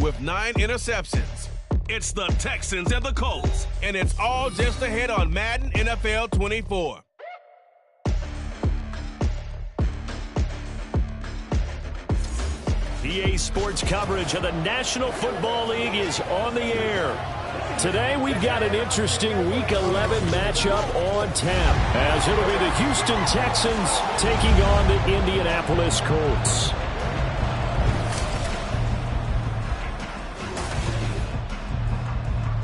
with 9 interceptions. It's the Texans and the Colts, and it's all just ahead on Madden NFL 24. EA Sports coverage of the National Football League is on the air. Today we've got an interesting Week 11 matchup on tap, as it'll be the Houston Texans taking on the Indianapolis Colts.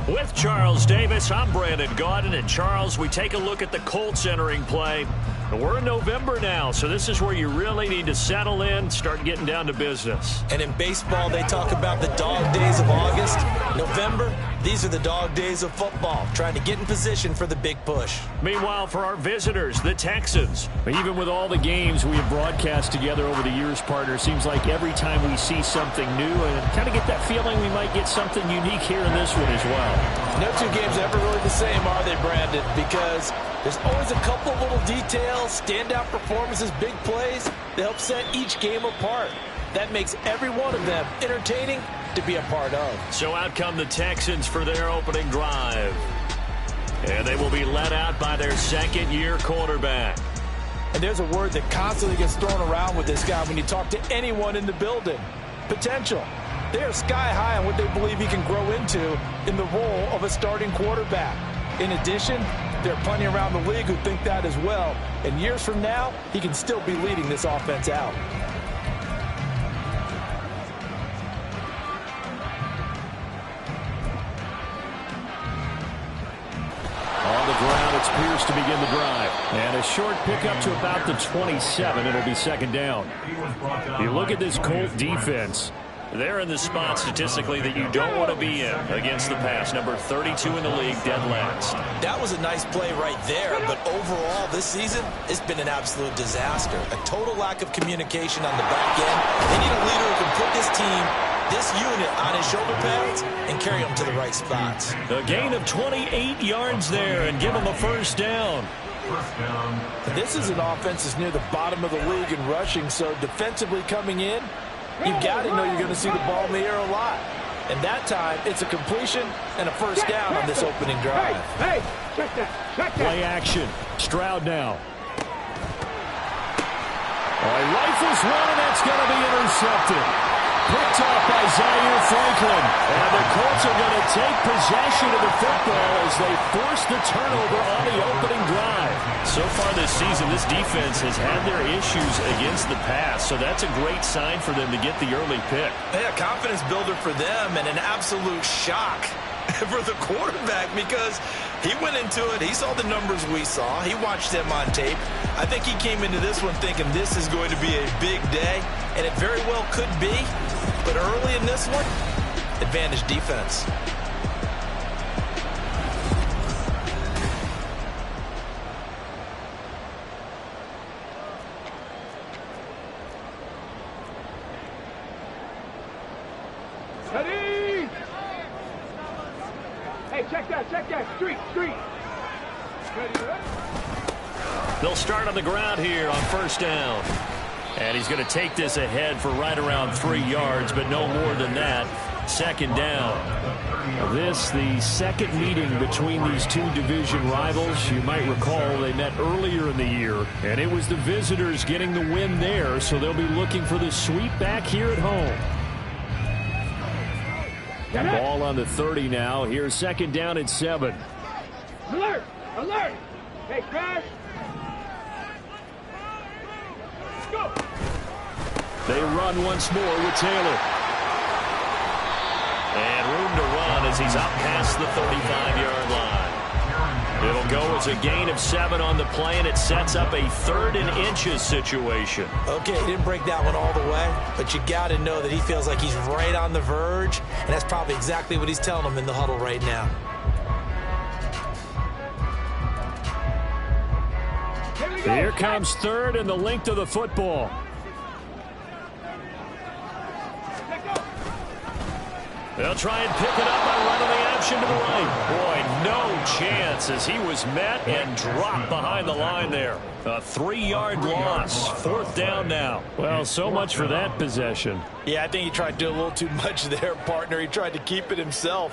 With Charles Davis, I'm Brandon Gaudin. And Charles, we take a look at the Colts entering play. We're in November now, so this is where you really need to settle in, start getting down to business. And in baseball, they talk about the dog days of August. November, these are the dog days of football, trying to get in position for the big push. Meanwhile, for our visitors, the Texans, even with all the games we have broadcast together over the years, partner, seems like every time we see something new and kind of get that feeling we might get something unique here in this one as well. No two games are ever really the same, are they, Brandon? Because there's always a couple of little details, standout performances, big plays that help set each game apart. That makes every one of them entertaining to be a part of. So out come the Texans for their opening drive. And they will be led out by their second-year quarterback. And there's a word that constantly gets thrown around with this guy when you talk to anyone in the building. Potential. They are sky high on what they believe he can grow into in the role of a starting quarterback. In addition, there are plenty around the league who think that as well. And years from now, he can still be leading this offense out. On the ground, it's Pierce to begin the drive. And a short pickup to about the 27. It'll be second down. You look at this Colt defense. They're in the spot statistically that you don't want to be in against the pass. Number 32 in the league, dead last. That was a nice play right there, but overall this season, it's been an absolute disaster. A total lack of communication on the back end. They need a leader who can put this team, this unit, on his shoulder pads and carry them to the right spots. A gain of 28 yards there and give them a first down. This is an offense that's near the bottom of the league in rushing, so defensively coming in, you've got to know you're going to see the ball in the air a lot. And that time, it's a completion and a first down on this opening drive. Hey, check that. Play action. Stroud now. Rifles one, and that's going to be intercepted. Picked off by Zaire Franklin. And the Colts are going to take possession of the football as they force the turnover on the opening drive. So far this season, this defense has had their issues against the pass, so that's a great sign for them to get the early pick. Yeah, confidence builder for them and an absolute shock for the quarterback because he went into it. He saw the numbers we saw. He watched them on tape. I think he came into this one thinking this is going to be a big day, and it very well could be. But early in this one, advantage defense. Ready? Hey, check that. Street. Ready? They'll start on the ground here on first down. And he's going to take this ahead for right around 3 yards, but no more than that. Second down. This, the second meeting between these two division rivals. You might recall they met earlier in the year, and it was the visitors getting the win there, so they'll be looking for the sweep back here at home. Ball on the 30 now. Here's second down and 7. Alert! Hey, crash! Go! They run once more with Taylor. And room to run as he's out past the 35-yard line. It'll go as a gain of 7 on the play, and it sets up a 3rd and inches situation. Okay, he didn't break that one all the way, but you got to know that he feels like he's right on the verge, and that's probably exactly what he's telling them in the huddle right now. Here comes 3rd and the length of the football. They'll try and pick it up by running the action to the right. Boy, no chance as he was met and dropped behind the line there. A 3-yard loss. 4th down now. Well, so much for that possession. Yeah, I think he tried to do a little too much there, partner. He tried to keep it himself.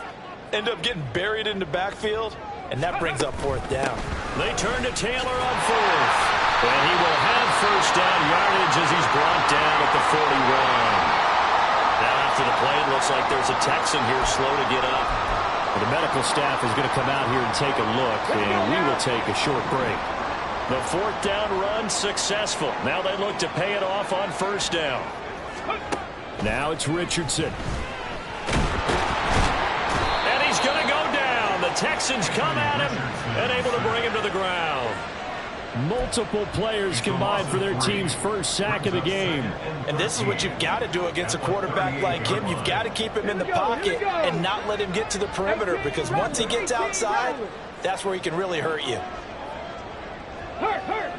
Ended up getting buried in the backfield, and that brings up 4th down. They turn to Taylor on 4th. And he will have 1st down yardage as he's brought down at the 41. Now after the play, it looks like there's a Texan here slow to get up. Well, the medical staff is going to come out here and take a look, and we will take a short break. The 4th down run successful. Now they look to pay it off on 1st down. Now it's Richardson. And he's going to go down. The Texans come at him and able to bring him to the ground. Multiple players combined for their team's first sack of the game. And this is what you've got to do against a quarterback like him. You've got to keep him in the pocket and not let him get to the perimeter, because once he gets outside, that's where he can really hurt you. Hurt.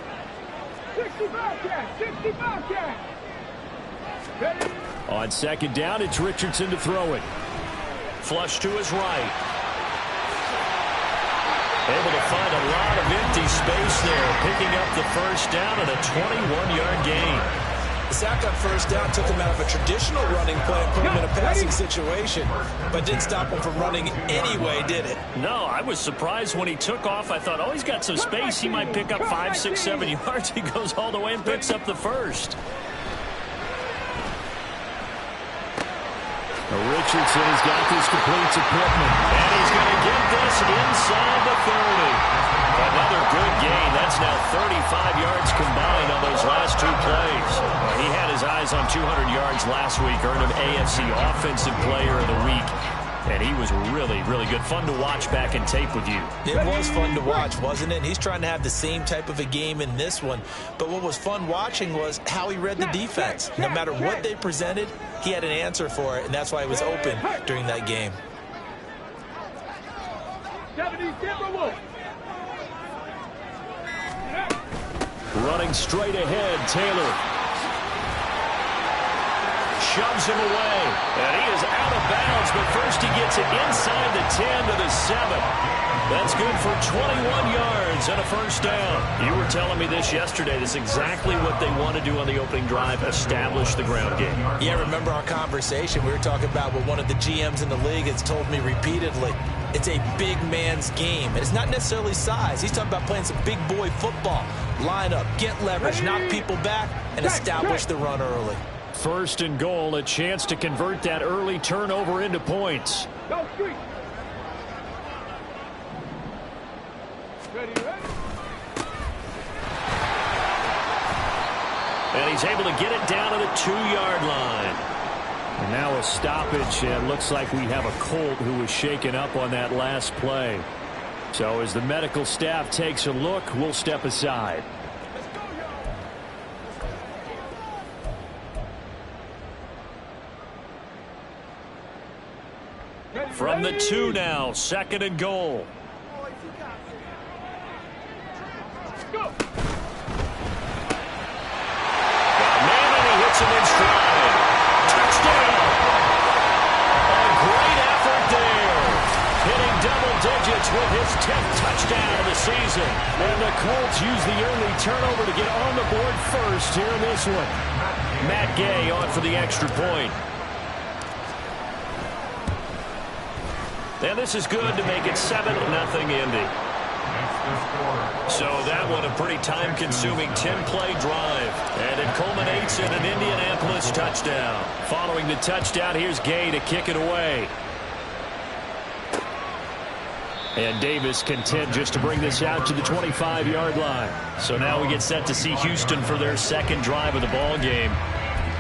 65 cash. 65 cash. On 2nd down, it's Richardson to throw it. Flush to his right. Able to find a lot of empty space there, picking up the 1st down and a 21-yard gain. The sack on 1st down took him out of a traditional running play and put him in a passing situation, but didn't stop him from running anyway, did it? No, I was surprised when he took off. I thought, oh, he's got some space. He might pick up 5, 6, 7 yards. He goes all the way and picks up the 1st. Richardson has got this complete to Pittman. And he's going to get this inside the 30. Another good gain. That's now 35 yards combined on those last 2 plays. He had his eyes on 200 yards last week, earned him AFC Offensive Player of the Week. And he was really, really good. Fun to watch back in tape with you. It was fun to watch, wasn't it? And he's trying to have the same type of a game in this one. But what was fun watching was how he read the defense. No matter what they presented, he had an answer for it, and that's why he was open during that game. 70 Timberwolves. Running straight ahead, Taylor shoves him away, and he is out of bounds, but first he gets it inside the 10 to the 7. That's good for 21 yards and a 1st down. You were telling me this yesterday. This is exactly what they want to do on the opening drive, establish the ground game. Yeah, remember our conversation? We were talking about what one of the GMs in the league has told me repeatedly. It's a big man's game, and it's not necessarily size. He's talking about playing some big boy football. Line up, get leverage, knock people back, and establish the run early. 1st and goal, a chance to convert that early turnover into points. Go street. Ready. And he's able to get it down to the 2-yard line. And now a stoppage, and looks like we have a Colt who was shaken up on that last play. So as the medical staff takes a look, we'll step aside. From the 2 now, 2nd and goal. Him in stride. Touchdown. A great effort there. Hitting double digits with his 10th touchdown of the season. And the Colts use the early turnover to get on the board first here in this one. Matt Gay on for the extra point. And this is good to make it 7-0 Indy. So that one a pretty time-consuming 10-play drive. And it culminates in an Indianapolis touchdown. Following the touchdown, here's Gay to kick it away. And Davis content just to bring this out to the 25-yard line. So now we get set to see Houston for their 2nd drive of the ball game.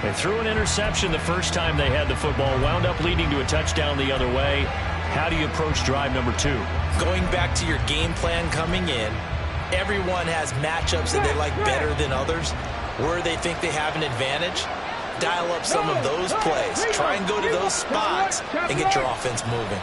They threw an interception the first time they had the football, wound up leading to a touchdown the other way. How do you approach drive number 2? Going back to your game plan coming in, everyone has matchups that they like better than others, where they think they have an advantage. Dial up some of those plays. Try and go to those spots and get your offense moving.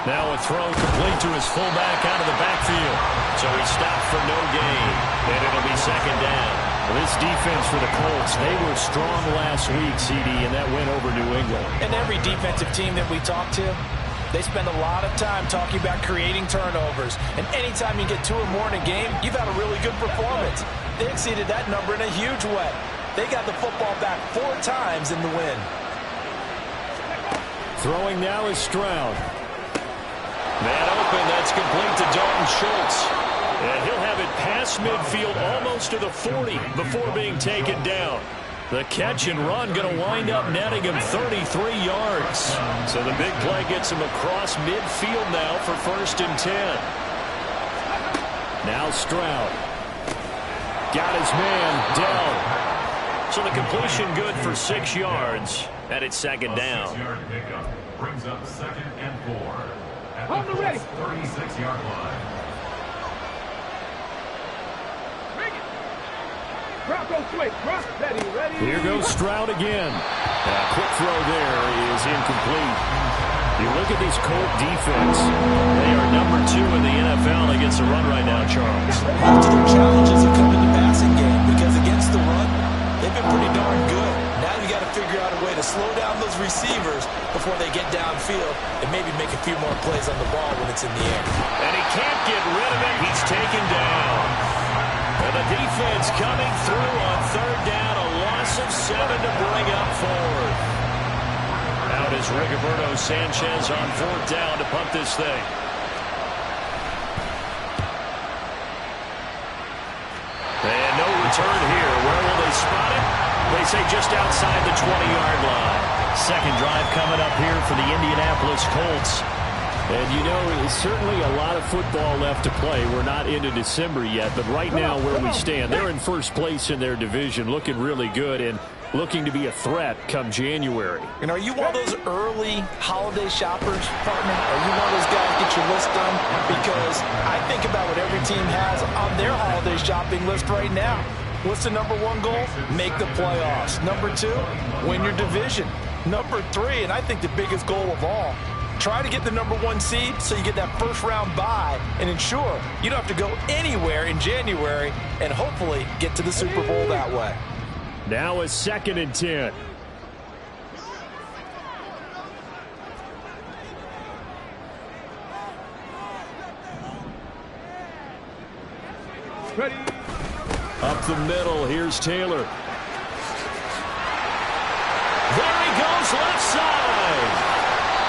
Now a throw complete to his fullback out of the backfield. So he stopped for no gain, and it'll be 2nd down. Well, this defense for the Colts, they were strong last week, CD, and that went over New England. And every defensive team that we talk to, they spend a lot of time talking about creating turnovers. And anytime you get 2 or more in a game, you've had a really good performance. They exceeded that number in a huge way. They got the football back 4 times in the win. Throwing now is Stroud. Man open, that's complete to Dalton Schultz. And he'll have it past midfield almost to the 40 before being taken down. The catch and run going to wind up netting him 33 yards. So the big play gets him across midfield now for 1st and 10. Now Stroud. Got his man, Dell. So the completion good for 6 yards. And it's 2nd down. Brings up 2nd and 4. On the ready. 36-yard line. Bronco switch. Ready. Here goes Stroud again. A quick throw there is incomplete. You look at this Colt defense. They are number 2 in the NFL against the run right now, Charles. Most of their challenges have come in the passing game because against the run, they've been pretty darn good. Now you got to figure out a way to slow down those receivers before they get downfield and maybe make a few more plays on the ball when it's in the air. And he can't get rid of it. He's taken down. And the defense coming through on 3rd down. A loss of 7 to bring up 4th. Out is Rigoberto Sanchez on 4th down to punt this thing. And no return here. Where will they spot it? They say just outside the 20-yard line. 2nd drive coming up here for the Indianapolis Colts. And, you know, it's certainly a lot of football left to play. We're not into December yet, but right now where we stand, they're in 1st place in their division, looking really good and looking to be a threat come January. And are you one of those early holiday shoppers, partner? Are you one of those guys get your list done? Because I think about what every team has on their holiday shopping list right now. What's the number 1 goal? Make the playoffs. Number 2, win your division. Number 3, and I think the biggest goal of all, try to get the number 1 seed so you get that 1st round bye and ensure you don't have to go anywhere in January and hopefully get to the Super Bowl that way. Now a 2nd and 10. Ready. Up the middle, here's Taylor. There he goes, left side.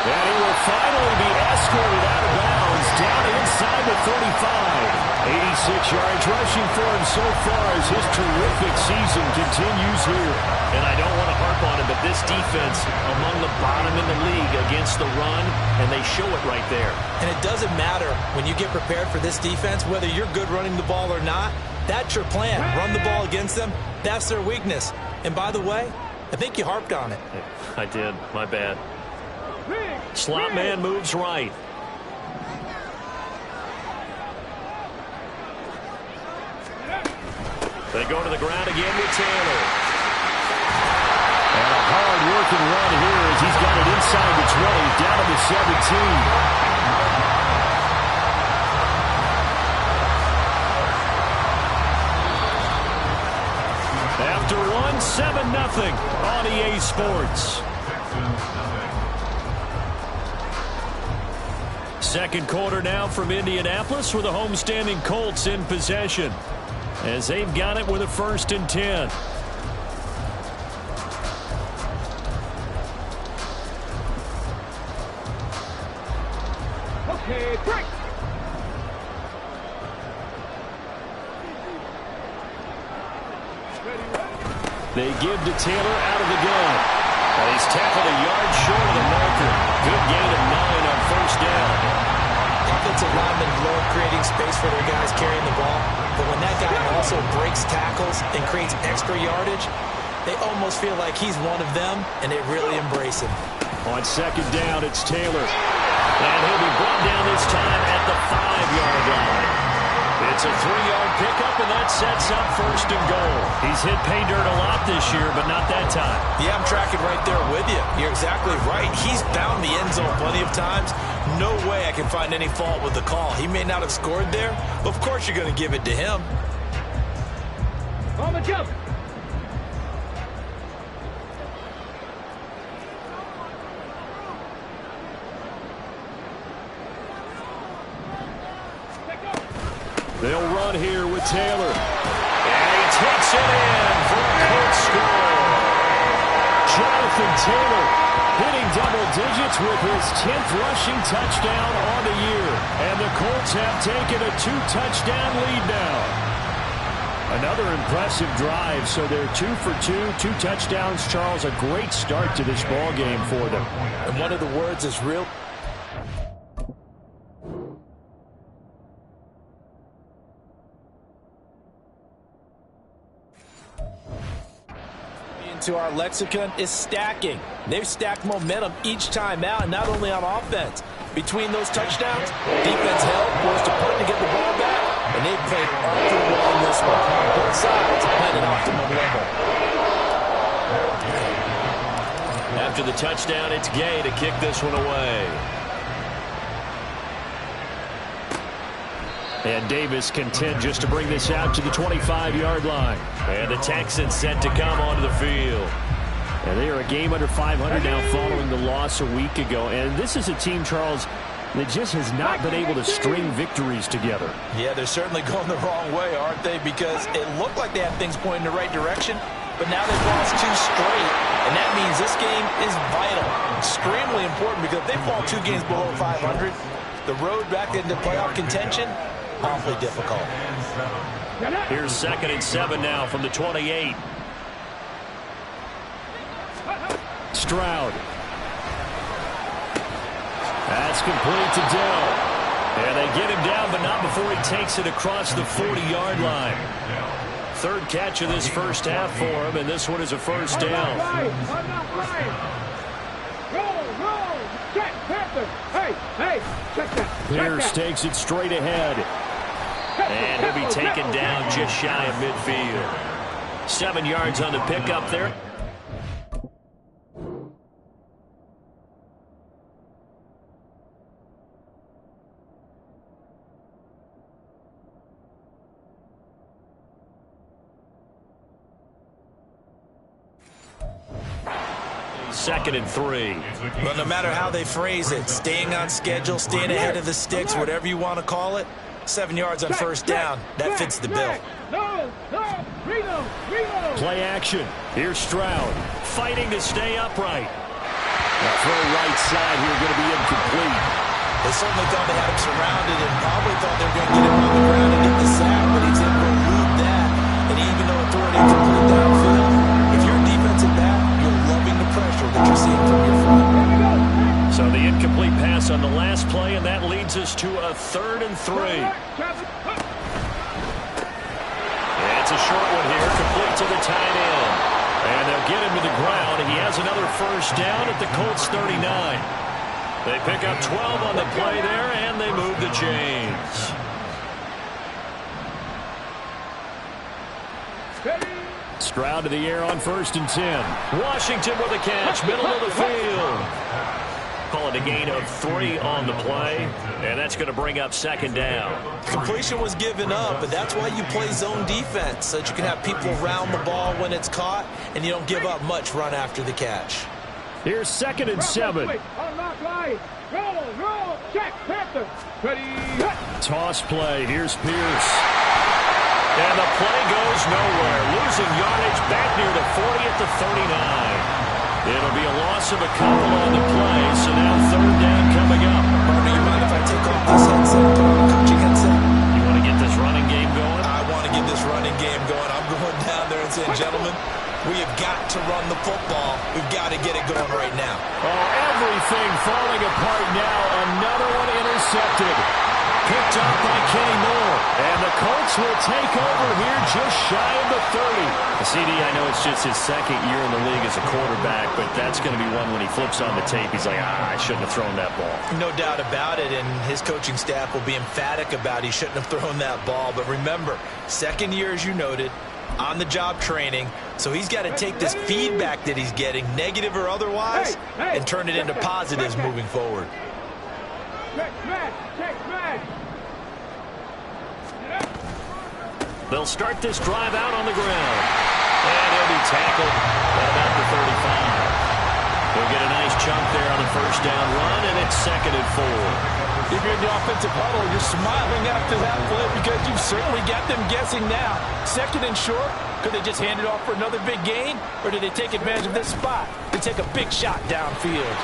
And he will finally be escorted out of bounds down inside the 35. 86 yards rushing for him so far as his terrific season continues here. And I don't want to harp on it, but this defense among the bottom in the league against the run, and they show it right there. And it doesn't matter when you get prepared for this defense, whether you're good running the ball or not, that's your plan. Run the ball against them, that's their weakness. And by the way, I think you harped on it. I did. My bad. Slot man moves right. They go to the ground again with Taylor. And a hard-working run here as he's got it inside the 20, down to the 17. After one, 7-0 on EA Sports. 2nd quarter now from Indianapolis with the homestanding Colts in possession as they've got it with a 1st and 10. Okay, break. They give to Taylor out of the gun. And he's tackled a yard short of the marker. Good gain of 9 on 1st down. Offensive linemen love creating space for their guys carrying the ball. But when that guy also breaks tackles and creates extra yardage, they almost feel like he's one of them, and they really embrace him. On 2nd down, it's Taylor. And he'll be brought down this time at the 5-yard line. It's a 3-yard pickup, and that sets up 1st and goal. He's hit pay dirt a lot this year, but not that time. Yeah, I'm tracking right there with you. You're exactly right. He's found the end zone plenty of times. No way I can find any fault with the call. He may not have scored there, but of course you're going to give it to him. On the jump. They'll run here with Taylor. And he takes it in for a Colts score. Jonathan Taylor hitting double digits with his 10th rushing touchdown on the year. And the Colts have taken a 2-touchdown lead now. Another impressive drive, so they're 2 for 2 touchdowns. Charles, a great start to this ball game for them. And one of the words is real. To our lexicon is stacking. They've stacked momentum each time out, and not only on offense. Between those touchdowns, defense held, forced a punt to get the ball back, and they've played awfully well in this one. Both sides played at optimum level. After the touchdown, it's Gay to kick this one away. And Davis content just to bring this out to the 25-yard line. And the Texans set to come onto the field. And they are a game under 500 now following the loss a week ago. And this is a team, Charles, that just has not been able to string victories together. Yeah, they're certainly going the wrong way, aren't they? Because it looked like they had things pointing in the right direction, but now they've lost 2 straight. And that means this game is vital, extremely important, because if they fall 2 games below 500, the road back into playoff contention, awfully difficult. Here's 2nd and 7 now from the 28. Stroud. That's complete to Dell. And they get him down, but not before he takes it across the 40-yard line. 3rd catch of this first half for him, and this one is a first down. Roll. Check, Panther. Hey, check that. Pierce takes it straight ahead. And he'll be taken down just shy of midfield. 7 yards on the pickup there. Second and 3. Well, no matter how they phrase it, staying on schedule, staying ahead of the sticks, whatever you want to call it, 7 yards on first down, that fits the bill. Play action. Here's Stroud. Fighting to stay upright. The throw right side here going to be incomplete. They certainly thought they had him surrounded and probably thought they were going to get him on the ground and get the sack, but he's able to elude that. And even though it threw it incomplete downfield, if you're a defensive back, you're loving the pressure that you're seeing from your front. So the incomplete pass on the last play, and that leads us to a 3rd and 3. It's a short one here, complete to the tight end. And they'll get him to the ground. He has another first down at the Colts 39. They pick up 12 on the play there, and they move the chains. Stroud to the air on 1st and 10. Washington with a catch, middle of the field. Call it a gain of 3 on the play, and that's going to bring up 2nd down. Completion was given up, but that's why you play zone defense, so that you can have people around the ball when it's caught, and you don't give up much run after the catch. Here's 2nd and 7. Roll, check, Panther. Ready, Toss play. Here's Pierce. And the play goes nowhere. Losing yardage back near the 40 at the 39. It'll be a loss of a couple on the play, so now 3rd down coming up. Barber, you mind if I take off this headset and put on a coaching headset? You want to get this running game going? I want to get this running game going. I'm going down there and saying, gentlemen, we have got to run the football. We've got to get it going right now. Oh, everything falling apart now. Another one intercepted. Picked up by Kenny Moore. And the Colts will take over here just shy of the 30. CD, I know it's just his 2nd year in the league as a quarterback, but that's going to be one when he flips on the tape, he's like, I shouldn't have thrown that ball. No doubt about it, and his coaching staff will be emphatic about he shouldn't have thrown that ball. But remember, 2nd year, as you noted, on-the-job training, so he's got to take this feedback that he's getting, negative or otherwise, and turn it into positives moving forward. Check smash. They'll start this drive out on the ground. And he'll be tackled at about the 35. He'll get a nice chunk there on the first down run, and it's 2nd and 4. If you're in the offensive huddle, you're smiling after that play because you've certainly got them guessing now. 2nd and short, could they just hand it off for another big gain, or did they take advantage of this spot to take a big shot downfield?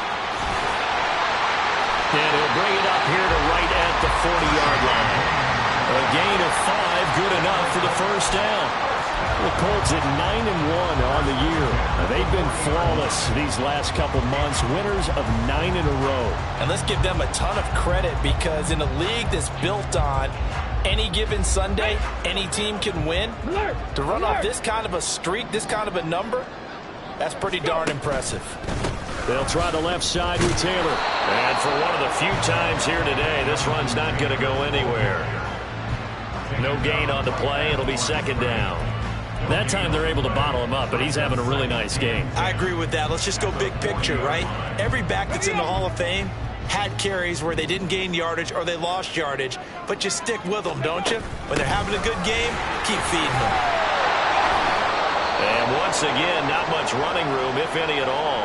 And he'll bring it up here to right at the 40-yard line. A gain of 5, good enough for the first down. The Colts at 9-1 on the year. They've been flawless these last couple months, winners of 9 in a row. And let's give them a ton of credit because in a league that's built on any given Sunday, any team can win. To run off this kind of a streak, this kind of a number, that's pretty darn impressive. They'll try the left side with Taylor. And for one of the few times here today, this run's not going to go anywhere. No gain on the play. It'll be 2nd down. That time they're able to bottle him up, but he's having a really nice game. I agree with that. Let's just go big picture, right? Every back that's in the Hall of Fame had carries where they didn't gain yardage or they lost yardage, but you stick with them, don't you? When they're having a good game, keep feeding them. And once again, not much running room, if any at all.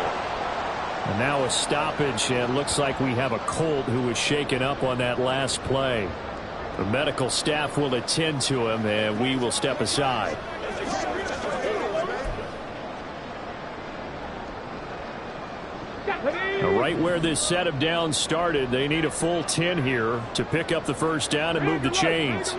And now a stoppage, and looks like we have a Colt who was shaken up on that last play. The medical staff will attend to him, and we will step aside. Right where this set of downs started, they need a full 10 here to pick up the first down and move the chains.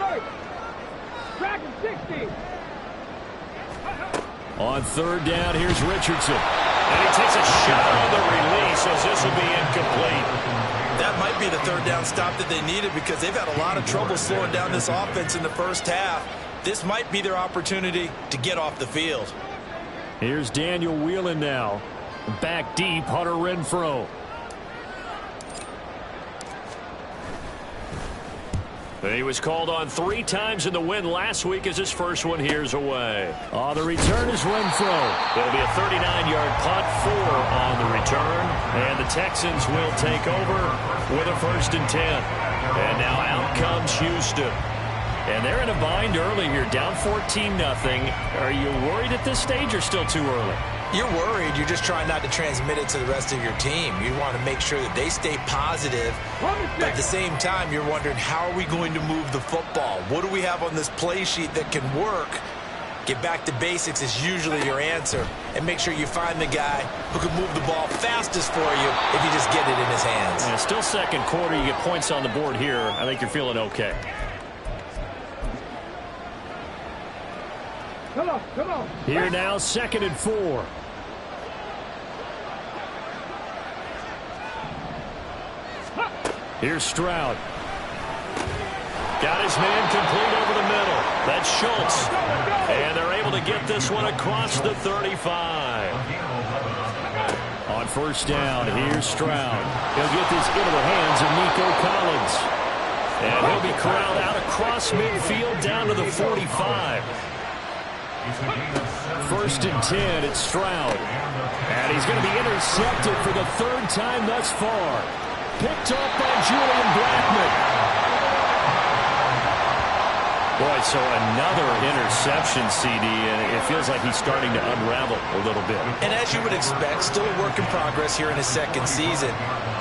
On 3rd down, here's Richardson. And he takes a shot on the release as this will be incomplete. That might be the 3rd down stop that they needed because they've had a lot of trouble slowing down this offense in the first half. This might be their opportunity to get off the field. Here's Daniel Whelan now. Back deep, Hunter Renfrow. He was called on 3 times in the win last week as his first one here's away. The return is Renfrow. There'll be a 39-yard punt, 4 on the return. And the Texans will take over with a 1st and 10. And now out comes Houston. And they're in a bind early here, down 14-0. Are you worried at this stage or still too early? You're worried. You're just trying not to transmit it to the rest of your team. You want to make sure that they stay positive. But at the same time, you're wondering, how are we going to move the football? What do we have on this play sheet that can work? Get back to basics is usually your answer. And make sure you find the guy who can move the ball fastest for you if you just get it in his hands. And it's still 2nd quarter. You get points on the board here. I think you're feeling okay. Come on. Here now, 2nd and 4. Here's Stroud. Got his man complete over the middle. That's Schultz. And they're able to get this one across the 35. On 1st down, here's Stroud. He'll get this into the hands of Nico Collins. And he'll be corralled out across midfield down to the 45. 1st and 10, it's Stroud. And he's going to be intercepted for the 3rd time thus far. Picked up by Julian Blackman. Boy, so another interception, CD, and it feels like he's starting to unravel a little bit. And as you would expect, still a work in progress here in his 2nd season.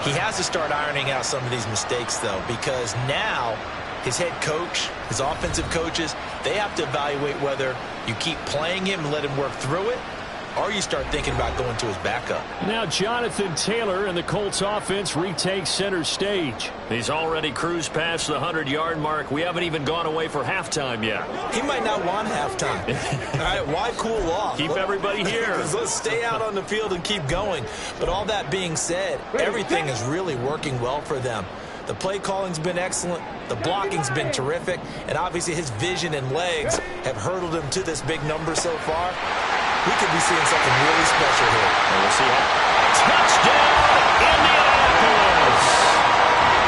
He has to start ironing out some of these mistakes, though, because now his head coach, his offensive coaches, they have to evaluate whether you keep playing him and let him work through it, or you start thinking about going to his backup. Now Jonathan Taylor and the Colts offense retakes center stage. He's already cruised past the 100-yard mark. We haven't even gone away for halftime yet. He might not want halftime. All right, why cool off? Keep everybody here. Let's stay out on the field and keep going. But all that being said, everything is really working well for them. The play calling's been excellent. The blocking's been terrific. And obviously his vision and legs have hurdled him to this big number so far. We could be seeing something really special here. And we'll see how. Touchdown, Indianapolis!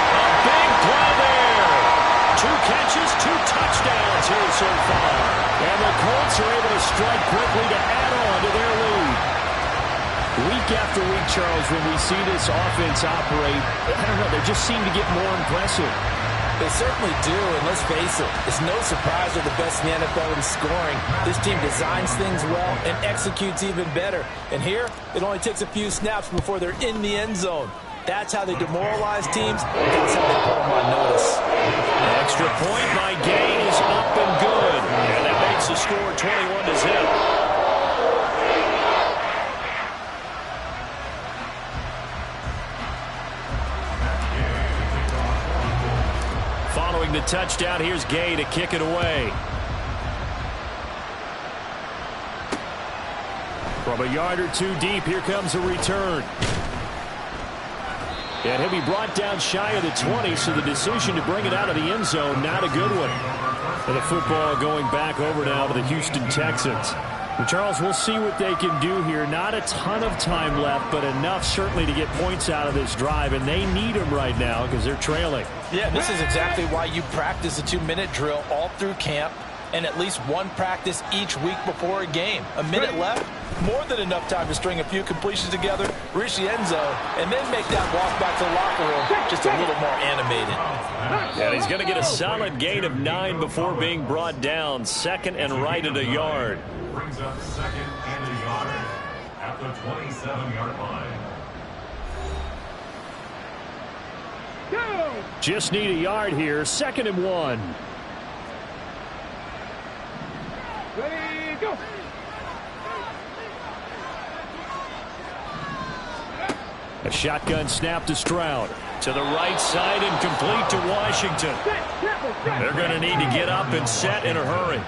A big play there. 2 catches, 2 touchdowns here so far. And the Colts are able to strike quickly to add on to their lead. Week after week, Charles, when we see this offense operate, I don't know, they just seem to get more impressive. They certainly do, and let's face it, it's no surprise they're the best in the NFL in scoring. This team designs things well and executes even better. And here, it only takes a few snaps before they're in the end zone. That's how they demoralize teams. That's how they put them on notice. Extra point by Gain is up and good. And that makes the score 21-0. Following the touchdown, here's Gay to kick it away. From a yard or two deep, here comes a return. And he'll be brought down shy of the 20, so the decision to bring it out of the end zone, not a good one. And the football going back over now to the Houston Texans. Well, Charles, we'll see what they can do here. Not a ton of time left, but enough certainly to get points out of this drive, and they need them right now because they're trailing. Yeah, this is exactly why you practice a 2-minute drill all through camp and at least one practice each week before a game. A minute left, more than enough time to string a few completions together, reach the end zone, and then make that walk back to the locker room just a little more animated. And he's going to get a solid gain of 9 before being brought down. Second and right at a yard. Brings up second and a yard at the 27-yard line. Just need a yard here. 2nd and 1. Ready, go. A shotgun snap to Stroud. To the right side and complete to Washington. They're going to need to get up and set in a hurry.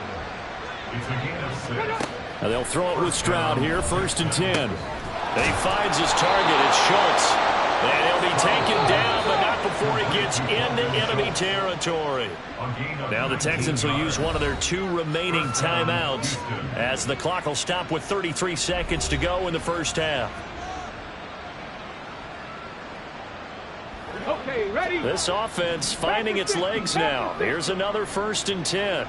It's a gain of 6. Now they'll throw it with Stroud here. 1st and 10. And he finds his target. It's Schultz. And he'll be taken down, but not before he gets into enemy territory. Now the Texans will use one of their 2 remaining timeouts as the clock will stop with 33 seconds to go in the first half. Okay, ready. This offense finding its legs now. Here's another 1st and 10.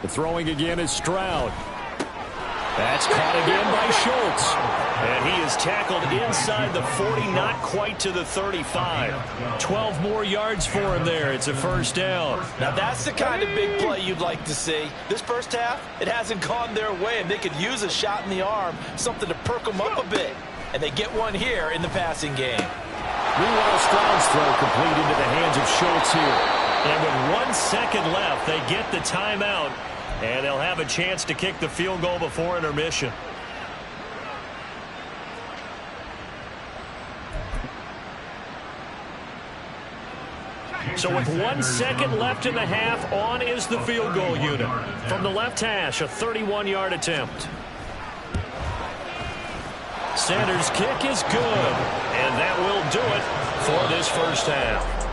The throwing again is Stroud. That's caught again by Schultz. And he is tackled inside the 40, not quite to the 35. 12 more yards for him there. It's a 1st down. Now that's the kind of big play you'd like to see. This first half, it hasn't gone their way, and they could use a shot in the arm, something to perk them up a bit. And they get one here in the passing game. Meanwhile, Stroud's throw complete into the hands of Schultz here. And with 1 second left, they get the timeout. And they'll have a chance to kick the field goal before intermission. So with 1 second left in the half, on is the field goal unit. From the left hash, a 31-yard attempt. Sanders' kick is good. And that will do it for this first half.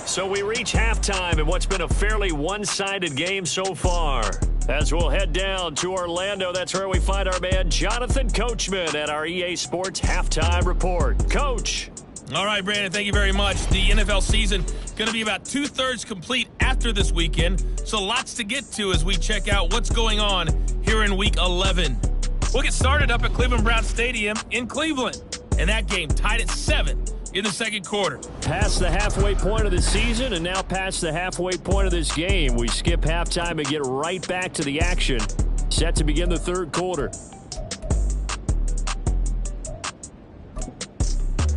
So we reach halftime in what's been a fairly one-sided game so far. As we'll head down to Orlando, that's where we find our man Jonathan Coachman at our EA Sports Halftime Report. Coach. All right, Brandon, thank you very much. The NFL season going to be about 2/3 complete after this weekend, so lots to get to as we check out what's going on here in Week 11. We'll get started up at Cleveland Browns Stadium in Cleveland, and that game tied at 7 in the second quarter. Past the halfway point of the season and now past the halfway point of this game. We skip halftime and get right back to the action. Set to begin the third quarter.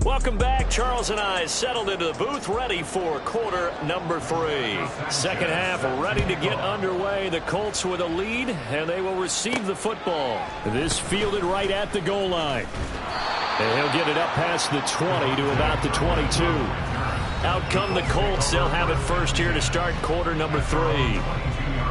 Welcome back. Charles and I settled into the booth ready for quarter number 3. Second half ready to get underway. The Colts with a lead, and they will receive the football. This fielded right at the goal line. And he'll get it up past the 20 to about the 22. Out come the Colts. They'll have it first here to start quarter number 3.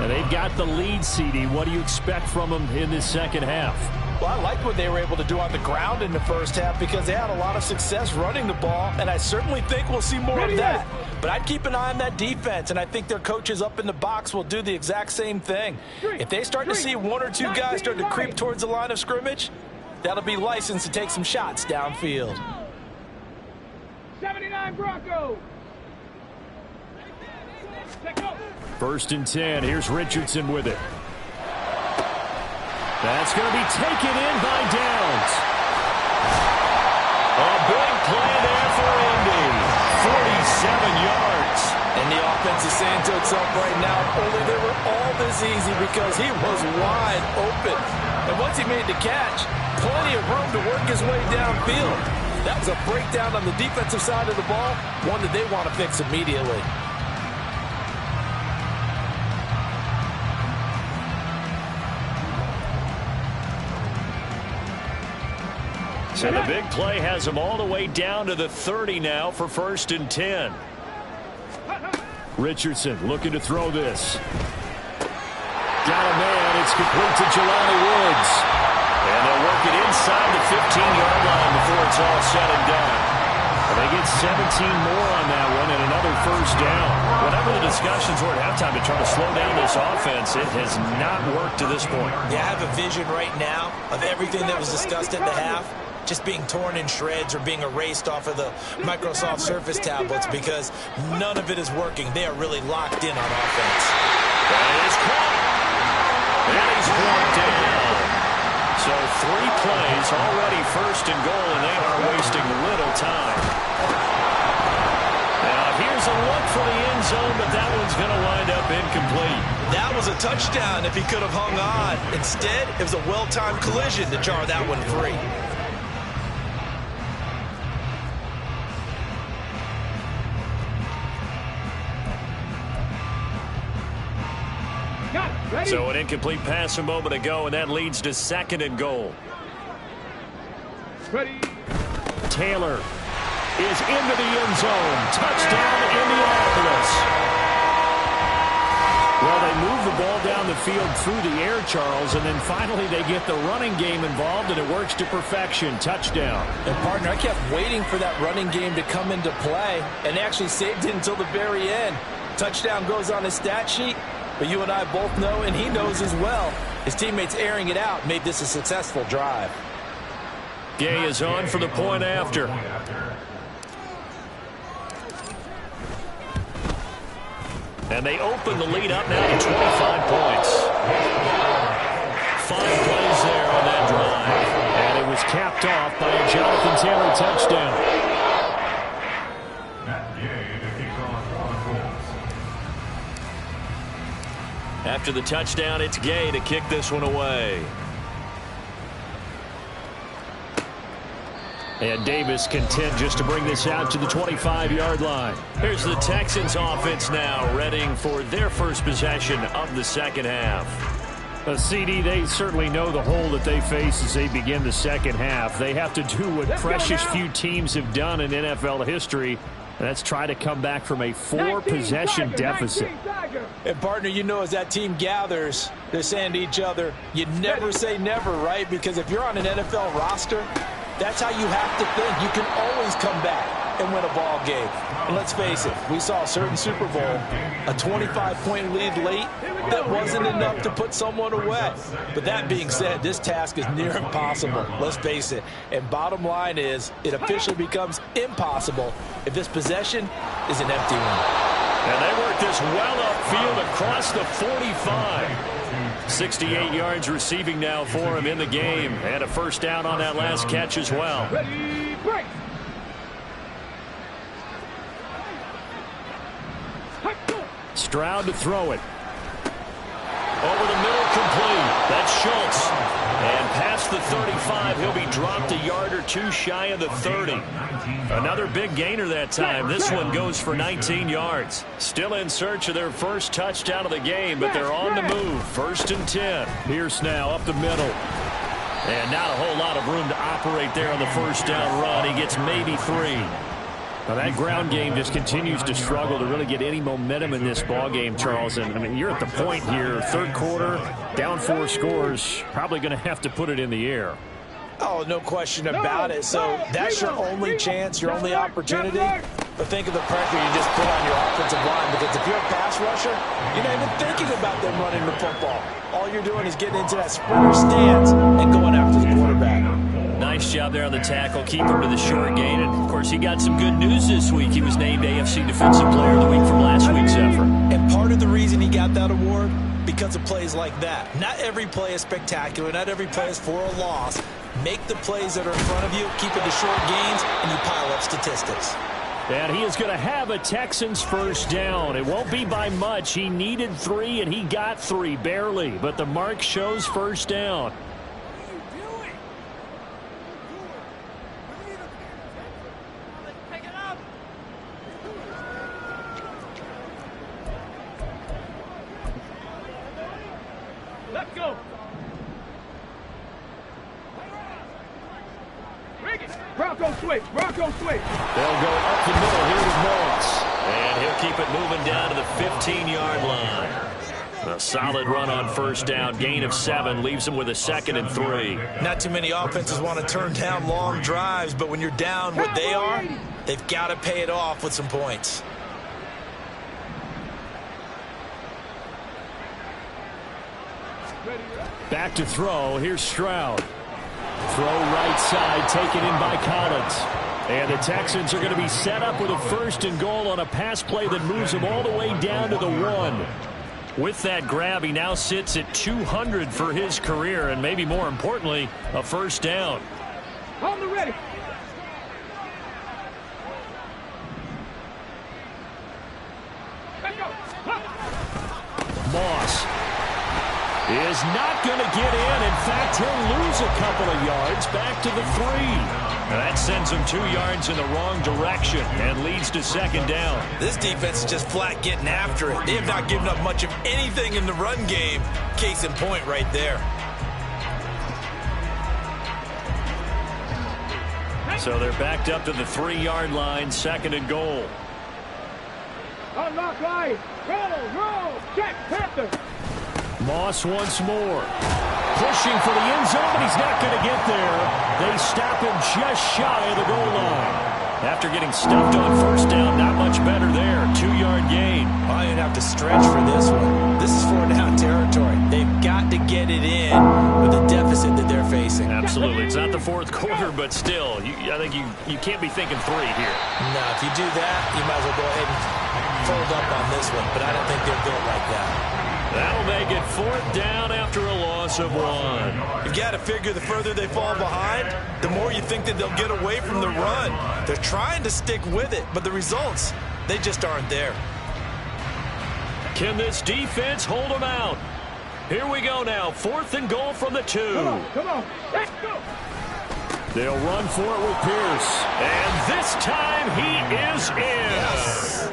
And they've got the lead, CD. What do you expect from them in this second half? Well, I like what they were able to do on the ground in the first half because they had a lot of success running the ball, and I certainly think we'll see more of that. But I'd keep an eye on that defense, and I think their coaches up in the box will do the exact same thing. If they start to see 1 or 2 guys start to creep towards the line of scrimmage, that'll be licensed to take some shots downfield. 79 Broncos. 1st and 10. Here's Richardson with it. That's going to be taken in by Downs. A big play there for Indy. 47 yards. And the offense is saying to itself right now, only they were all this easy because he was wide open. And once he made the catch, plenty of room to work his way downfield. That was a breakdown on the defensive side of the ball, one that they want to fix immediately. So the big play has him all the way down to the 30 now for 1st and 10. Richardson looking to throw this. Got a man. It's complete to Jelani Woods. And they'll work it inside the 15-yard line before it's all said and done. And they get 17 more on that one and another 1st down. Whatever the discussions were at halftime to try to slow down this offense, it has not worked to this point. Yeah, I have a vision right now of everything that was discussed at the half just being torn in shreds or being erased off of the Microsoft Surface tablets because none of it is working. They are really locked in on offense. That is caught. And he's brought down. So 3 plays, already 1st and goal, and they are wasting little time. Now here's a look for the end zone, but that one's going to wind up incomplete. That was a touchdown if he could have hung on. Instead, it was a well-timed collision to jar that one free. So an incomplete pass a moment ago, and that leads to 2nd and goal. Ready. Taylor is into the end zone. Touchdown, Indianapolis. Well, they move the ball down the field through the air, Charles, and then finally they get the running game involved, and it works to perfection. Touchdown. And, partner, I kept waiting for that running game to come into play, and they actually saved it until the very end. Touchdown goes on his stat sheet. But you and I both know, and he knows as well, his teammates airing it out made this a successful drive. Gay is on for the point after. And they open the lead up now to 25 points. 5 plays there on that drive. And it was capped off by a Jonathan Taylor touchdown. After the touchdown, it's Gay to kick this one away. And Davis content just to bring this out to the 25-yard line. Here's the Texans offense now, readying for their first possession of the 2nd half. CD, they certainly know the hole that they face as they begin the 2nd half. They have to do what precious few teams have done in NFL history, and that's try to come back from a 4-possession deficit. And, partner, you know as that team gathers, they're saying to each other, you never say never, right? Because if you're on an NFL roster, that's how you have to think. You can always come back and win a ball game. And let's face it, we saw a certain Super Bowl, a 25-point lead late that wasn't enough to put someone away. But that being said, this task is near impossible. Let's face it. And bottom line is, it officially becomes impossible if this possession is an empty one. And they work this well upfield across the 45. 68 yards receiving now for him in the game. And a 1st down on that last catch as well. Ready, break. Stroud to throw it. Over the middle, complete. That's Schultz. And past the 35, he'll be dropped a yard or 2 shy of the 30. Another big gainer that time. This one goes for 19 yards. Still in search of their first touchdown of the game, but they're on the move. 1st and 10. Pierce now up the middle. And not a whole lot of room to operate there on the 1st down run. He gets maybe 3. Now that ground game just continues to struggle to really get any momentum in this ball game, Charles. And I mean, you're at the point here, 3rd quarter, down 4 scores, probably going to have to put it in the air. Oh, no question about it. So that's your only chance, your only opportunity. But think of the pressure you just put on your offensive line, because if you're a pass rusher, you're not even thinking about them running the football. All you're doing is getting into that sprinter stance and going after the quarterback. Nice job there on the tackle. Keep him to the short gain. And, of course, he got some good news this week. He was named AFC Defensive Player of the Week from last week's effort. And part of the reason he got that award, because of plays like that. Not every play is spectacular. Not every play is for a loss. Make the plays that are in front of you, keep it to short gains, and you pile up statistics. And he is going to have a Texans first down. It won't be by much. He needed 3, and he got 3, barely. But the mark shows first down. Let's go. Bronco switch. Bronco switch. They'll go up the middle here with Moss. And he'll keep it moving down to the 15-yard line. A solid run on first down. Gain of 7 leaves him with a 2nd and 3. Not too many offenses want to turn down long drives, but when you're down what they are, they've got to pay it off with some points. Back to throw. Here's Stroud. Throw right side, taken in by Collins. And the Texans are going to be set up with a 1st and goal on a pass play that moves them all the way down to the 1. With that grab, he now sits at 200 for his career, and maybe more importantly, a first down. On the ready. Let's go. Moss is not going to get in. In fact, he'll lose a couple of yards back to the 3. Now that sends him 2 yards in the wrong direction and leads to 2nd down. This defense is just flat getting after it. They have not given up much of anything in the run game. Case in point right there. So they're backed up to the 3-yard line, 2nd and goal. Unlock line. Roll. Check. Panther. Moss once more. Pushing for the end zone, but he's not going to get there. They stop him just shy of the goal line. After getting stuffed on first down, not much better there. 2-yard gain. I didn't have to stretch for this one. This is 4-down territory. They've got to get it in with the deficit that they're facing. Absolutely. It's not the 4th quarter, but still, I think you can't be thinking 3 here. No, if you do that, you might as well go ahead and fold up on this one, but I don't think they're built like that. That'll make it 4th down after a loss of 1. You got to figure the further they fall behind, the more you think that they'll get away from the run. They're trying to stick with it, but the results, they just aren't there. Can this defense hold them out? Here we go now. 4th and goal from the 2. Come on. Let's go. They'll run for it with Pierce. And this time he is in. Yes.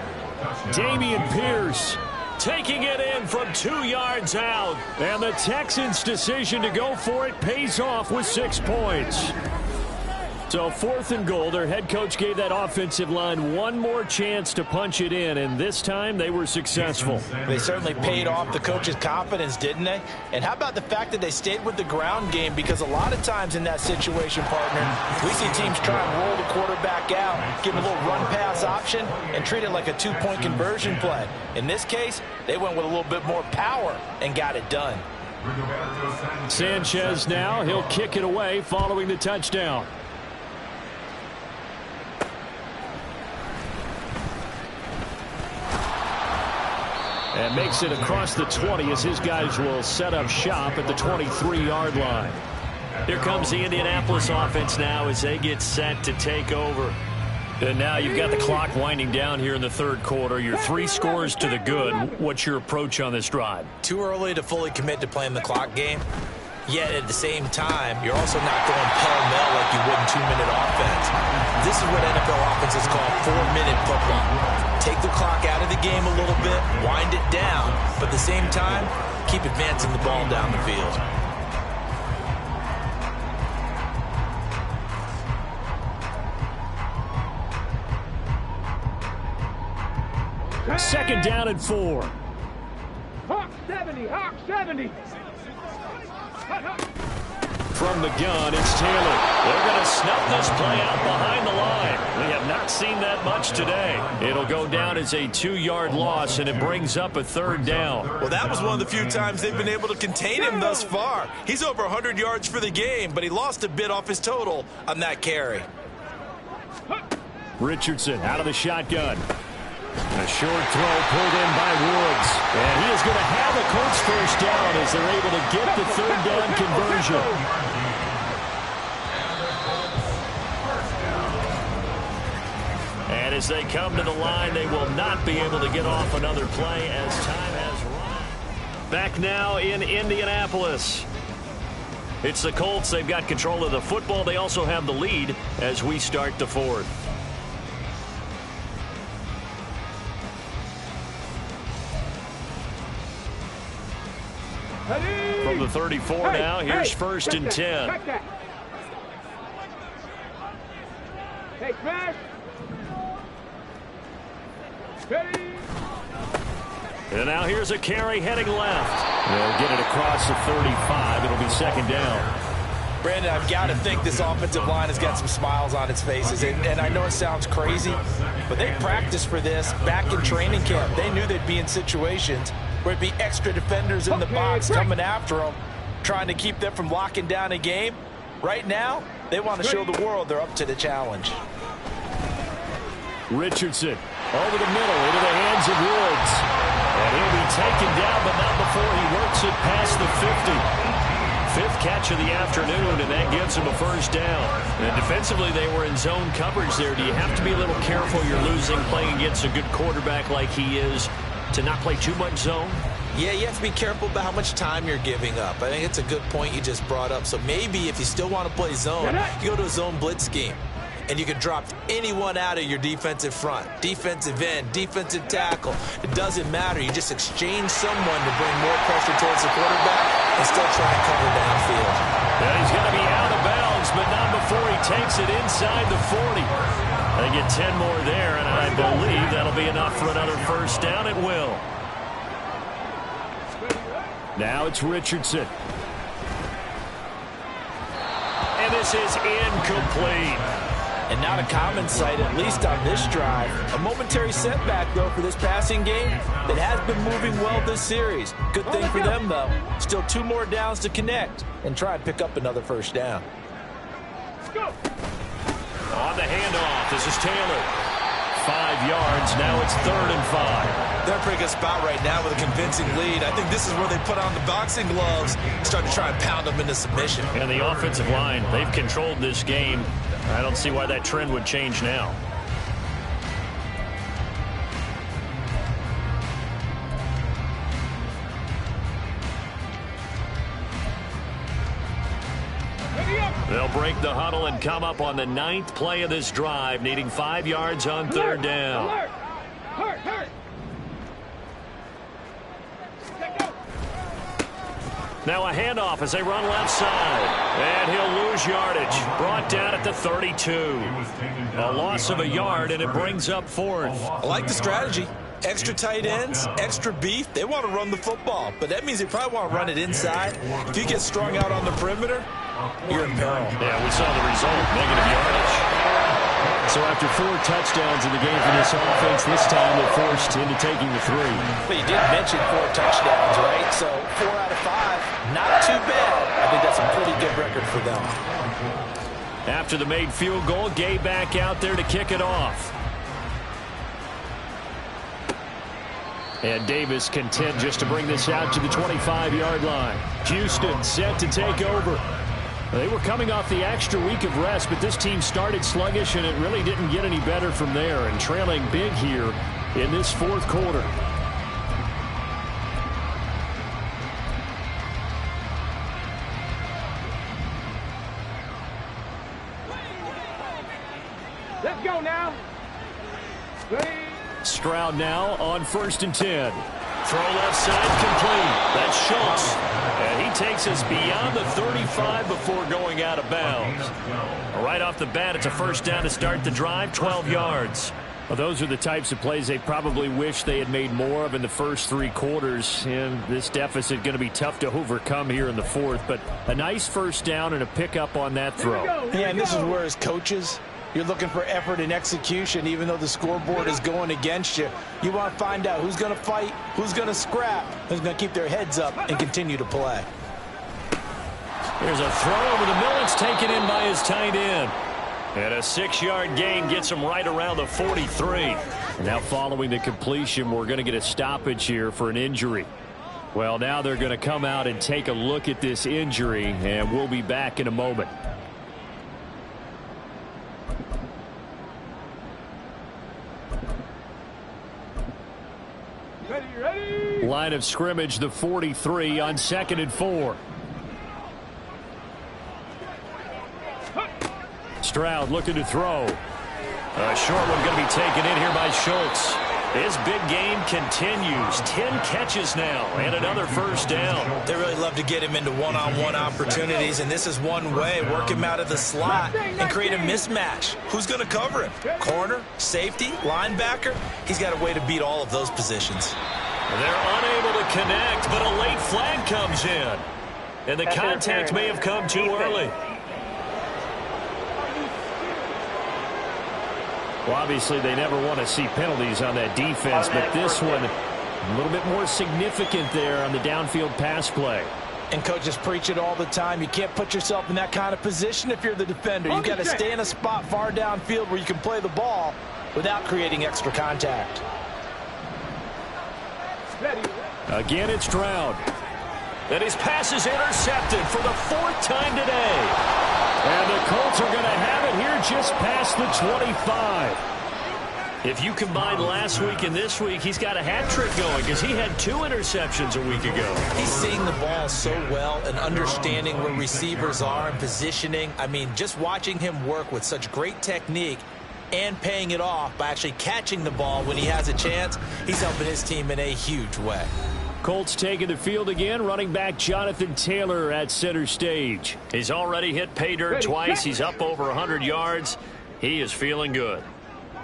Dameon Pierce taking it in from 2 yards out. And the Texans' decision to go for it pays off with 6 points. So 4th and goal, their head coach gave that offensive line one more chance to punch it in, and this time they were successful. They certainly paid off the coach's confidence, didn't they? And how about the fact that they stayed with the ground game? Because a lot of times in that situation, partner, we see teams try and roll the quarterback out, give him a little run-pass option, and treat it like a 2-point conversion play. In this case, they went with a little bit more power and got it done. Sanchez now, he'll kick it away following the touchdown. And makes it across the 20 as his guys will set up shop at the 23-yard line. Here comes the Indianapolis offense now as they get set to take over. And now you've got the clock winding down here in the 3rd quarter. You're 3 scores to the good. What's your approach on this drive? Too early to fully commit to playing the clock game. Yet at the same time, you're also not going pell-mell like you would in 2-minute offense. This is what NFL offenses call 4-minute football. Take the clock out of the game a little bit, wind it down, but at the same time, keep advancing the ball down the field. Second down and 4. Hawk 70. Hawk 70. From the gun, it's Taylor. They're going to snuff this play out behind the line. We have not seen that much today. It'll go down as a 2-yard loss, and it brings up a 3rd down. Well, that was one of the few times they've been able to contain him thus far. He's over 100 yards for the game, but he lost a bit off his total on that carry. Richardson out of the shotgun. A short throw pulled in by Woods. And he is going to have a Colts first down as they're able to get the 3rd down conversion. And as they come to the line, they will not be able to get off another play as time has run. Back now in Indianapolis. It's the Colts. They've got control of the football. They also have the lead as we start the fourth. From the 34 now, here's first and 10. Hey, smash. Ready. And now here's a carry heading left. They'll get it across the 35. It'll be second down. Brandon, I've got to think this offensive line has got some smiles on its faces. And I know it sounds crazy, but they practiced for this back in training camp. They knew they'd be in situations where it'd be extra defenders in the box coming after them, trying to keep them from locking down a game. Right now, they want to show the world they're up to the challenge. Richardson over the middle into the hands of Woods. And he'll be taken down, but not before he works it past the 50. Fifth catch of the afternoon, and that gives him a first down. And defensively, they were in zone coverage there. Do you have to be a little careful? You're losing, playing against a good quarterback like he is, to not play too much zone? Yeah, you have to be careful about how much time you're giving up. I think it's a good point you just brought up. So maybe if you still want to play zone, you go to a zone blitz scheme. And you can drop anyone out of your defensive front, defensive end, defensive tackle. It doesn't matter. You just exchange someone to bring more pressure towards the quarterback and still try and cover downfield. And he's going to be out of bounds, but not before he takes it inside the 40. They get 10 more there, and I believe that'll be enough for another first down. It will. Now it's Richardson. And this is incomplete. And not a common sight, at least on this drive. A momentary setback, though, for this passing game that has been moving well this series. Good thing for them, though. Still 2 more downs to connect and try and pick up another first down. On the handoff, this is Taylor. 5 yards, now it's 3rd and 5. They're in a pretty good spot right now with a convincing lead. I think this is where they put on the boxing gloves, start to try and pound them into submission. And the offensive line, they've controlled this game. I don't see why that trend would change now. They'll break the huddle and come up on the 9th play of this drive, needing 5 yards on 3rd down. Alert! Hurt! Now a handoff as they run left side. And he'll lose yardage. Brought down at the 32. A loss of a yard, and it brings up 4th. I like the strategy. Extra tight ends, extra beef. They want to run the football, but that means they probably want to run it inside. If you get strung out on the perimeter, you're in peril. Yeah, we saw the result, negative yardage. So after 4 touchdowns in the game for this offense, this time they're forced into taking the 3. But you did mention 4 touchdowns, right? So 4 out of 5, not too bad. I think that's a pretty good record for them. After the made field goal, Gay back out there to kick it off. And Davis content just to bring this out to the 25-yard line. Houston set to take over. They were coming off the extra week of rest, but this team started sluggish, and it really didn't get any better from there, and trailing big here in this 4th quarter. Let's go now. Ready. Stroud now on 1st and 10. Throw left side complete. That's Schultz. And he takes us beyond the 35 before going out of bounds. Right off the bat, it's a first down to start the drive, 12 yards. Well, those are the types of plays they probably wish they had made more of in the first 3 quarters. And this deficit going to be tough to overcome here in the 4th. But a nice first down and a pickup on that throw. Yeah, and this is where as coaches, you're looking for effort and execution, even though the scoreboard is going against you. You want to find out who's going to fight, who's going to scrap, who's going to keep their heads up and continue to play. There's a throw over the middle. It's taken in by his tight end. And a 6-yard gain gets him right around the 43. Now following the completion, we're going to get a stoppage here for an injury. Well, now they're going to come out and take a look at this injury, and we'll be back in a moment. line of scrimmage, the 43 on 2nd and 4. Stroud looking to throw. A short one going to be taken in here by Schultz. His big game continues. 10 catches now and another first down. They really love to get him into one-on-one opportunities, and this is one way. Work him out of the slot and create a mismatch. Who's going to cover him? Corner, safety, linebacker? He's got a way to beat all of those positions. They're unable to connect, but a late flag comes in. And the contact may have come too early. Well, obviously, they never want to see penalties on that defense, but this one a little bit more significant there on the downfield pass play. And coaches preach it all the time. You can't put yourself in that kind of position if you're the defender. You've got to stay in a spot far downfield where you can play the ball without creating extra contact. Again, it's Stroud. And his pass is intercepted for the 4th time today. And the Colts are going to have it here just past the 25. If you combine last week and this week, he's got a hat trick going because he had 2 interceptions a week ago. He's seeing the ball so well and understanding where receivers are and positioning. I mean, just watching him work with such great technique and paying it off by actually catching the ball when he has a chance, he's helping his team in a huge way. Colts taking the field again. Running back Jonathan Taylor at center stage. He's already hit pay dirt twice. He's up over 100 yards. He is feeling good.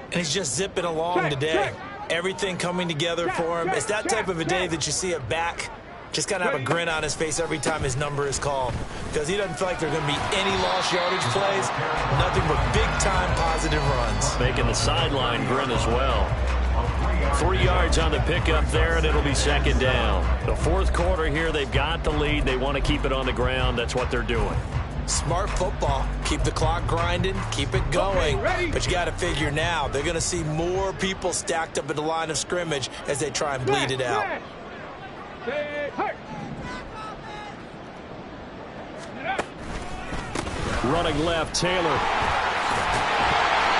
And he's just zipping along today. Everything coming together for him. It's that type of a day that you see a back just kind of have a grin on his face every time his number is called, because he doesn't feel like there are going to be any lost yardage plays. Nothing but big-time positive runs. Making the sideline grin as well. 3 yards on the pickup there, and it'll be 2nd down. The 4th quarter here, they've got the lead. They want to keep it on the ground. That's what they're doing. Smart football. Keep the clock grinding. Keep it going. But you got to figure now, they're going to see more people stacked up at the line of scrimmage as they try and bleed it out. Running left, Taylor.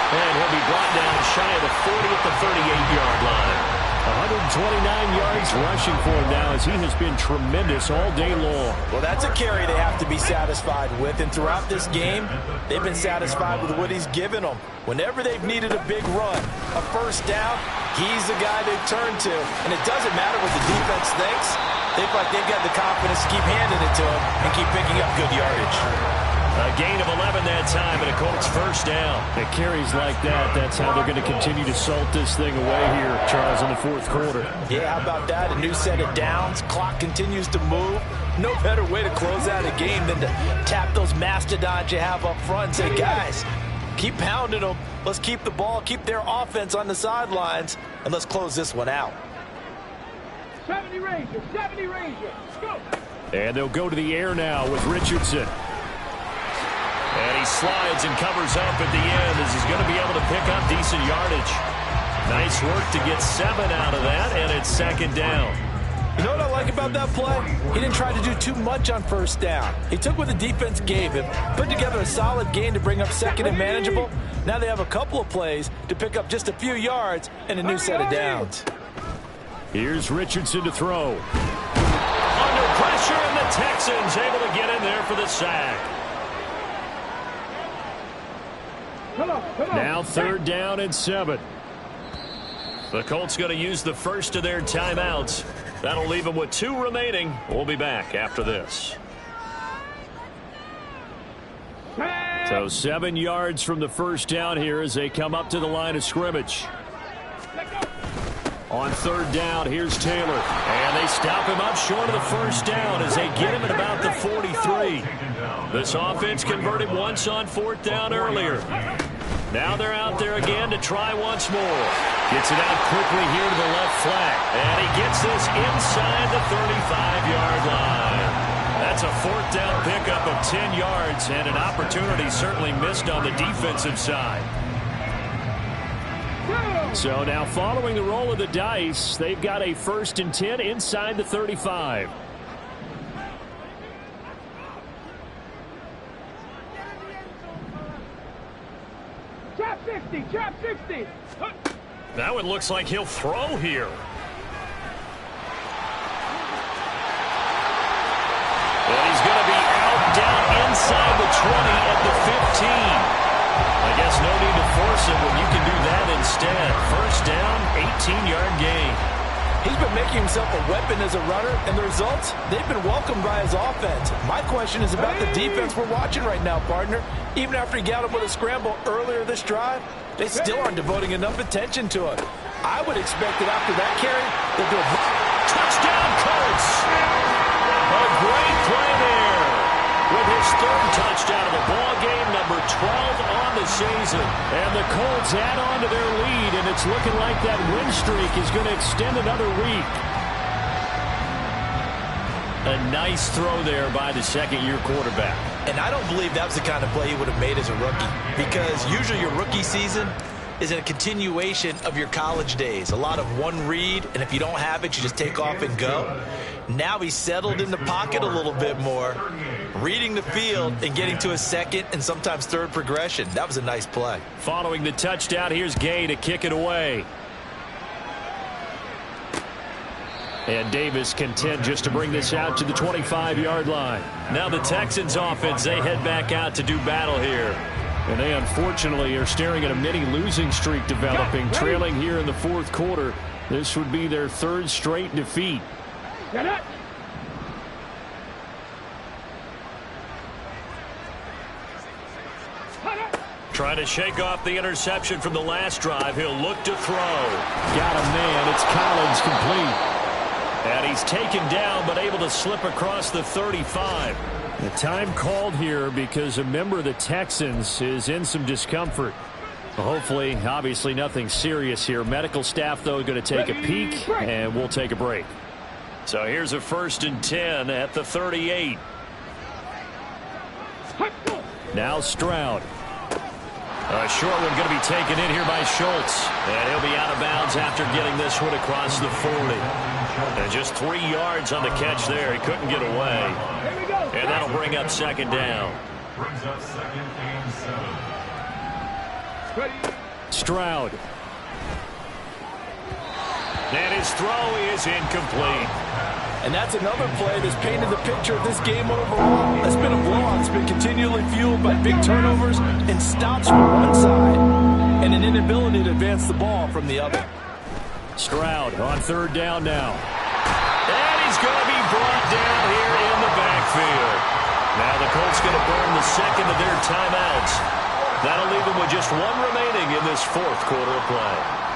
And he'll be brought down shy of the 40 at the 38-yard line. 129 yards rushing for him now as he has been tremendous all day long. Well, that's a carry they have to be satisfied with. And throughout this game, they've been satisfied with what he's given them. Whenever they've needed a big run, a first down, he's the guy they turn to. And it doesn't matter what the defense thinks. They feel like they've got the confidence to keep handing it to him and keep picking up good yardage. A gain of 11 that time, and a Colts first down. It carries like that. That's how they're going to continue to salt this thing away here, Charles, in the 4th quarter. Yeah, how about that? A new set of downs. Clock continues to move. No better way to close out a game than to tap those mastodons you have up front and say, guys, keep pounding them. Let's keep the ball, keep their offense on the sidelines, and let's close this one out. 70 Rangers, 70 Rangers. Go. And they'll go to the air now with Richardson. And he slides and covers up at the end as he's going to be able to pick up decent yardage. Nice work to get 7 out of that, and it's 2nd down. You know what I like about that play? He didn't try to do too much on first down. He took what the defense gave him, put together a solid game to bring up 2nd and manageable. Now they have a couple of plays to pick up just a few yards and a new set of downs. Here's Richardson to throw. Under pressure, and the Texans able to get in there for the sack. Now 3rd down and 7. The Colts going to use the first of their timeouts. That'll leave them with 2 remaining. We'll be back after this. So 7 yards from the first down here as they come up to the line of scrimmage. On 3rd down, here's Taylor. And they stop him up short of the first down as they get him at about the 43. This offense converted once on 4th down earlier. Now they're out there again to try once more. Gets it out quickly here to the left flat. And he gets this inside the 35-yard line. That's a 4th down pickup of 10 yards and an opportunity certainly missed on the defensive side. So now following the roll of the dice, they've got a 1st and 10 inside the 35. Trap 60, trap 60. That one looks like he'll throw here. 15-yard gain. He's been making himself a weapon as a runner, and the results, they've been welcomed by his offense. My question is about the defense we're watching right now, partner. Even after he got him with a scramble earlier this drive, they still aren't devoting enough attention to him. I would expect that after that carry, they'll do a Touchdown, Colts! A great play there. With his third touchdown of the ball game, number 12 on the season. And the Colts add on to their lead, and it's looking like that win streak is going to extend another week. A nice throw there by the second-year quarterback. And I don't believe that was the kind of play he would have made as a rookie, because usually your rookie season is a continuation of your college days. A lot of one read, and if you don't have it, you just take off and go. Now he's settled in the pocket a little bit more, reading the field and getting to a second and sometimes third progression. That was a nice play. Following the touchdown, here's Gay to kick it away. And Davis content just to bring this out to the 25-yard line. Now the Texans offense, they head back out to do battle here. And they unfortunately are staring at a mini losing streak developing, trailing here in the fourth quarter. This would be their third straight defeat. Get it. Trying to shake off the interception from the last drive. He'll look to throw. Got a man. It's Collins complete. And he's taken down but able to slip across the 35. The time called here because a member of the Texans is in some discomfort. Hopefully, obviously nothing serious here. Medical staff, though, going to take a peek, and we'll take a break. So here's a 1st and 10 at the 38. Now Stroud. A short one going to be taken in here by Schultz. And he'll be out of bounds after getting this one across the 40. And just 3 yards on the catch there. He couldn't get away. And that'll bring up second down. Brings up 2nd and 7. Stroud. And his throw is incomplete. And that's another play that's painted the picture of this game overall. It's been a blowout. It's been continually fueled by big turnovers and stops from one side and an inability to advance the ball from the other. Stroud on 3rd down now. And he's going to be brought down here in the backfield. Now the Colts going to burn the second of their timeouts. That'll leave them with just one remaining in this fourth quarter of play.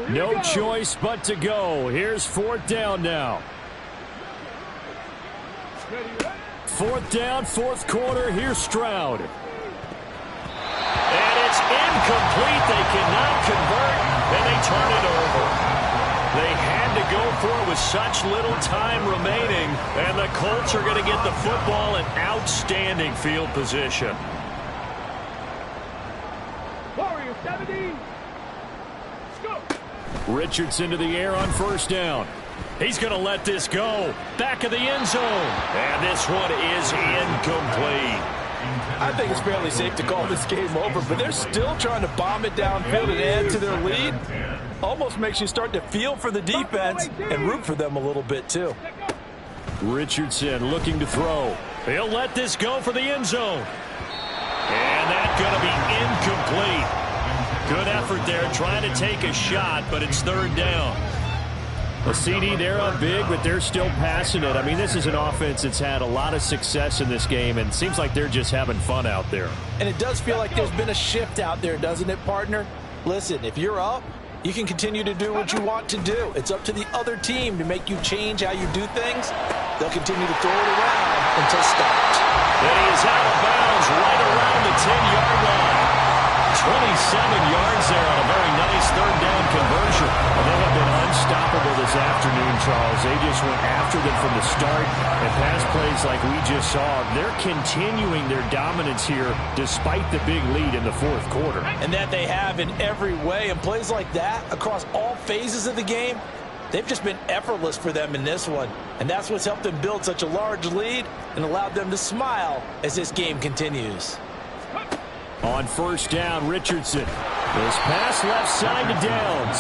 No choice but to go. Here's 4th down now. 4th down, 4th quarter. Here's Stroud. And it's incomplete. They cannot convert, and they turn it over. They had to go for it with such little time remaining, and the Colts are going to get the football in outstanding field position. Warrior 70. Richardson to the air on 1st down. He's going to let this go. Back of the end zone. And this one is incomplete. I think it's fairly safe to call this game over, but they're still trying to bomb it downfield and add to their lead. Almost makes you start to feel for the defense and root for them a little bit, too. Richardson looking to throw. He'll let this go for the end zone. And that's going to be incomplete. Good effort there, trying to take a shot, but it's 3rd down. A CD, they're up big, but they're still passing it. I mean, this is an offense that's had a lot of success in this game, and it seems like they're just having fun out there. And it does feel like there's been a shift out there, doesn't it, partner? Listen, if you're up, you can continue to do what you want to do. It's up to the other team to make you change how you do things. They'll continue to throw it around until stopped. And he is out of bounds right around the 10-yard line. 27 yards there on a very nice 3rd down conversion. And they have been unstoppable this afternoon, Charles. They just went after them from the start. And pass plays like we just saw, they're continuing their dominance here despite the big lead in the fourth quarter. And that they have in every way. And plays like that across all phases of the game, they've just been effortless for them in this one. And that's what's helped them build such a large lead and allowed them to smile as this game continues. On 1st down, Richardson. This pass left side to Downs.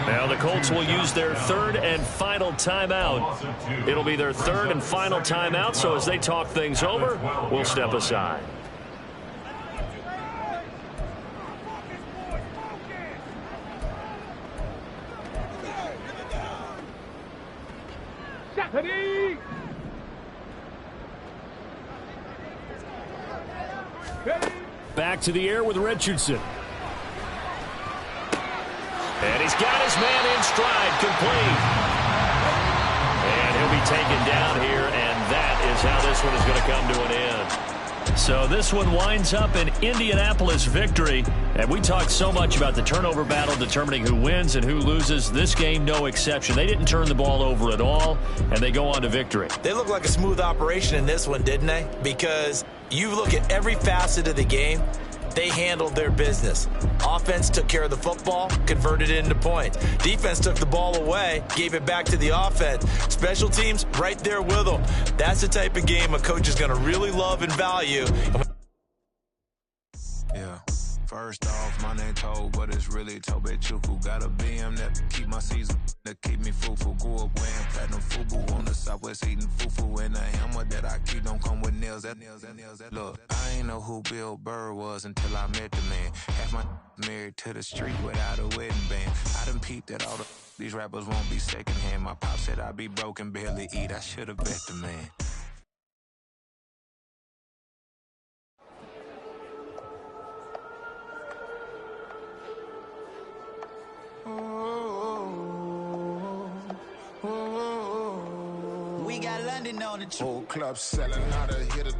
Now the Colts will use their third and final timeout. It'll be their third and final timeout, so as they talk things over, we'll step aside. Ready? Back to the air with Richardson. And he's got his man in stride, complete. And he'll be taken down here, and that is how this one is going to come to an end. So this one winds up an Indianapolis victory. And we talked so much about the turnover battle determining who wins and who loses. This game, no exception. They didn't turn the ball over at all, and they go on to victory. They look like a smooth operation in this one, didn't they? Because you look at every facet of the game, they handled their business. Offense took care of the football, converted it into points. Defense took the ball away, gave it back to the offense. Special teams, right there with them. That's the type of game a coach is going to really love and value. Yeah. First off, my name Toad, but it's really Tobe Chuku. Got a BM that keep my season, that keep me fufu. Grew up wearing platinum fubu on the southwest eating fufu. And a hammer that I keep don't come with nails. Look, I ain't know who Bill Burr was until I met the man. Half my married to the street without a wedding band. I done peeped that all these rappers won't be secondhand. My pop said I'd be broken, barely eat. I should've bet the man. We got London on the Whole club selling out of here to